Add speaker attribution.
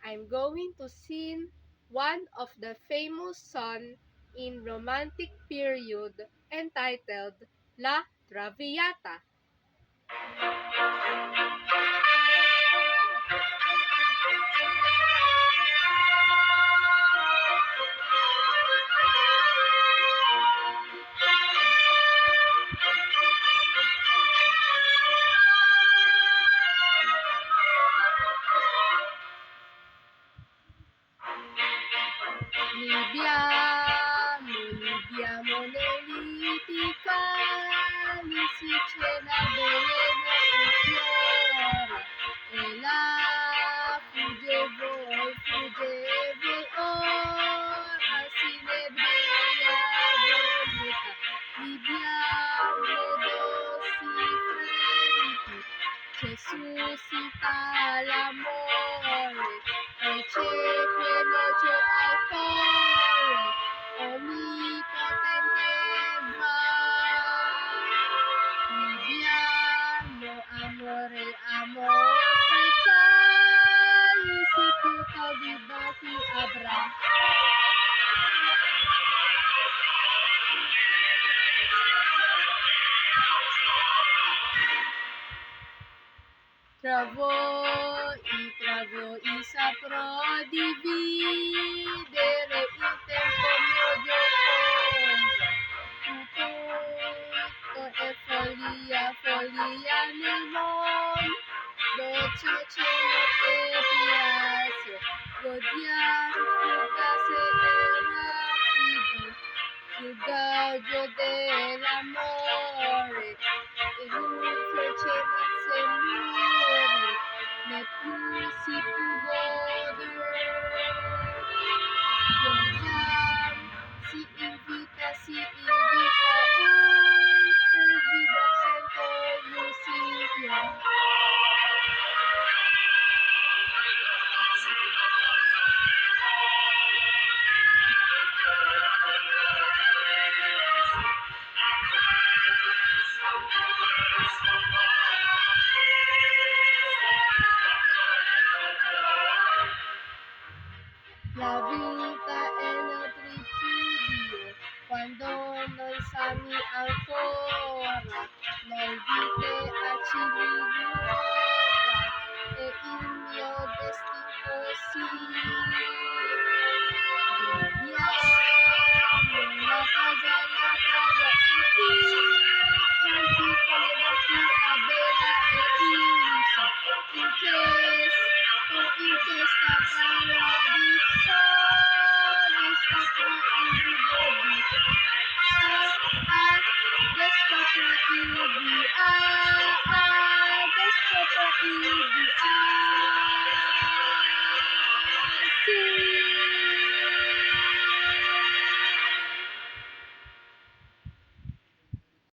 Speaker 1: I'm going to sing one of the famous songs in Romantic period entitled La Traviata. Libiamo nell'Itica, lì si cela veleno un fiore, e là fuggevo ora si nebria voluta, Libiamo dossi fremiti, che suscita l'amore, e c'è l'odio al cuore, onnipotente va. Libiamo, amore, amore, fai istituto di Bati Abra. Travo, saprò dividere il tempo mio giocondo. Tutto è follia nel mondo, c'è cielo e piace, godiamo fugace e rapido, il gaudio dell'amore, e lui fece se muore, ne più si può godere. Godiamo, si invita un fervido accento lusinghiero. La vita è nel tripudio, quando non sami ancora, noi vite a Civigliuola, e il mio destino così. Vediamo la casa è qui, con piccole notti a Bella e Iso, in testa paradiso, sta